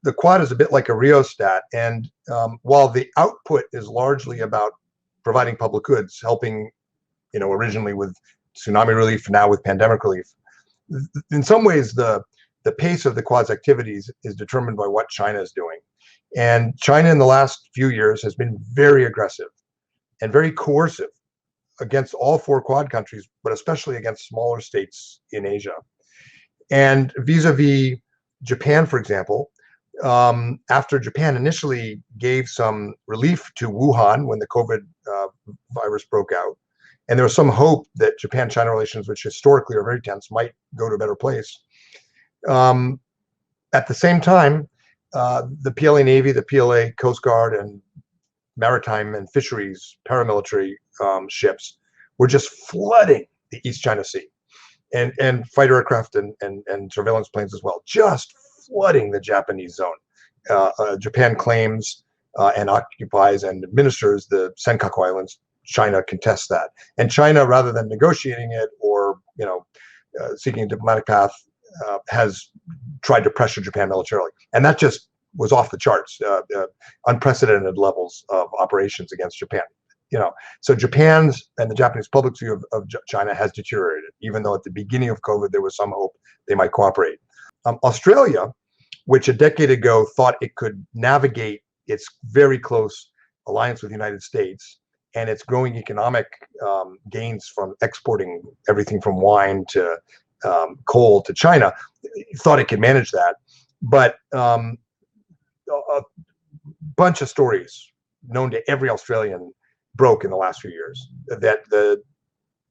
the Quad is a bit like a rheostat, and while the output is largely about providing public goods, helping, originally with tsunami relief, now with pandemic relief, in some ways the pace of the Quad's activities is determined by what China is doing. And China in the last few years has been very aggressive and very coercive against all four Quad countries, but especially against smaller states in Asia. And vis-a-vis Japan, for example, after Japan initially gave some relief to Wuhan when the COVID virus broke out, and there was some hope that Japan-China relations, which historically are very tense, might go to a better place. At the same time, the PLA Navy, the PLA Coast Guard, and maritime and fisheries paramilitary ships were just flooding the East China Sea, and fighter aircraft and surveillance planes as well, just flooding the Japanese zone. Japan claims and occupies and administers the Senkaku Islands. China contests that, and China, rather than negotiating it or seeking a diplomatic path, has tried to pressure Japan militarily, and that just was off the charts. Unprecedented levels of operations against Japan. So Japan's and the Japanese public's view of China has deteriorated, even though at the beginning of COVID there was some hope they might cooperate. Australia, which a decade ago thought it could navigate its very close alliance with the United States and its growing economic gains from exporting everything from wine to coal to China, thought it could manage that. But a bunch of stories known to every Australian broke in the last few years that the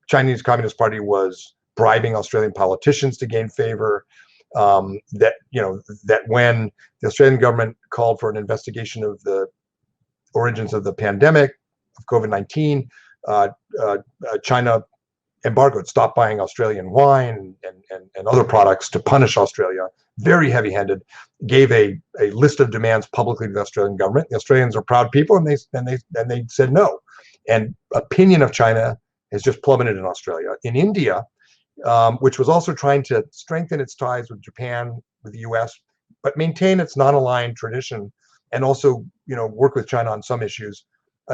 Chinese Communist Party was bribing Australian politicians to gain favor. That when the Australian government called for an investigation of the origins of the pandemic of COVID-19, China embargoed, stopped buying Australian wine and other products to punish Australia. Very heavy-handed. Gave a list of demands publicly to the Australian government. The Australians are proud people, and they said no. And opinion of China has just plummeted in Australia. In India, which was also trying to strengthen its ties with Japan, with the U.S., but maintain its non-aligned tradition, and also work with China on some issues.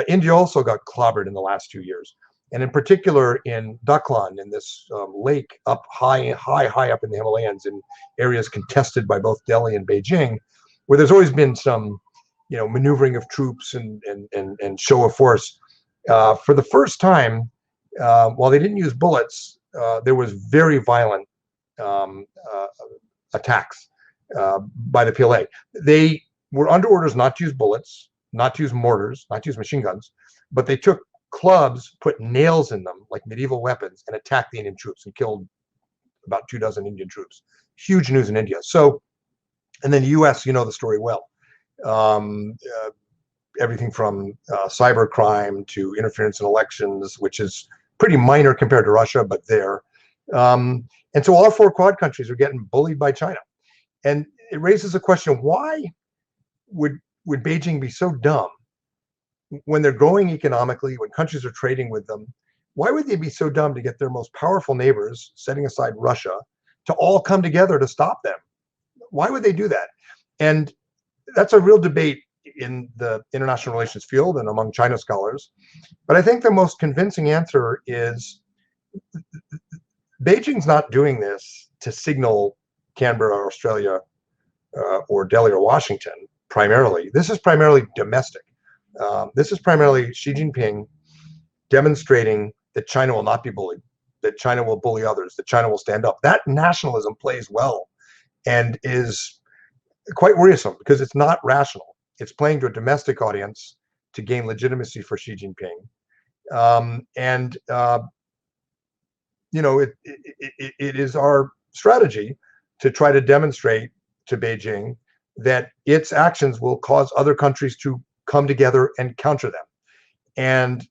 India also got clobbered in the last 2 years, and in particular in Daklan, in this lake up high up in the Himalayas, in areas contested by both Delhi and Beijing, where there's always been some, maneuvering of troops and show of force. For the first time, while they didn't use bullets, there was very violent attacks by the PLA. They were under orders not to use bullets, not to use mortars, not to use machine guns, but they took clubs, put nails in them like medieval weapons, and attacked the Indian troops and killed about 24 Indian troops. Huge news in India. So, and then the U.S., the story well. Everything from cyber crime to interference in elections, which is pretty minor compared to Russia, but there. And so all four Quad countries are getting bullied by China. And it raises a question, why would Beijing be so dumb when they're growing economically, when countries are trading with them? Why would they be so dumb to get their most powerful neighbors, setting aside Russia, to all come together to stop them? Why would they do that? And that's a real debate in the international relations field and among China scholars. But I think the most convincing answer is Beijing's not doing this to signal Canberra or Australia or Delhi or Washington primarily. This is primarily domestic. This is primarily Xi Jinping demonstrating that China will not be bullied, that China will bully others, that China will stand up. That nationalism plays well and is quite worrisome because it's not rational. It's playing to a domestic audience to gain legitimacy for Xi Jinping. It is our strategy to try to demonstrate to Beijing that its actions will cause other countries to come together and counter them. And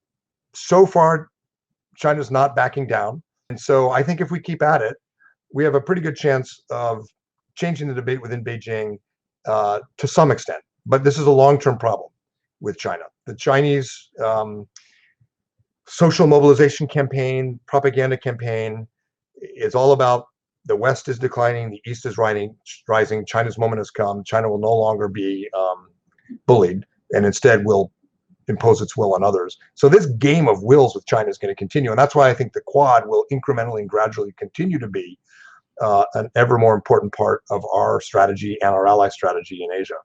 so far, China's not backing down. And so I think if we keep at it, we have a pretty good chance of changing the debate within Beijing to some extent. But this is a long-term problem with China. The Chinese social mobilization campaign, propaganda campaign is all about the West is declining, the East is rising. China's moment has come. China will no longer be bullied, and instead will impose its will on others. So this game of wills with China is going to continue, and that's why I think the Quad will incrementally and gradually continue to be an ever more important part of our strategy and our ally strategy in Asia.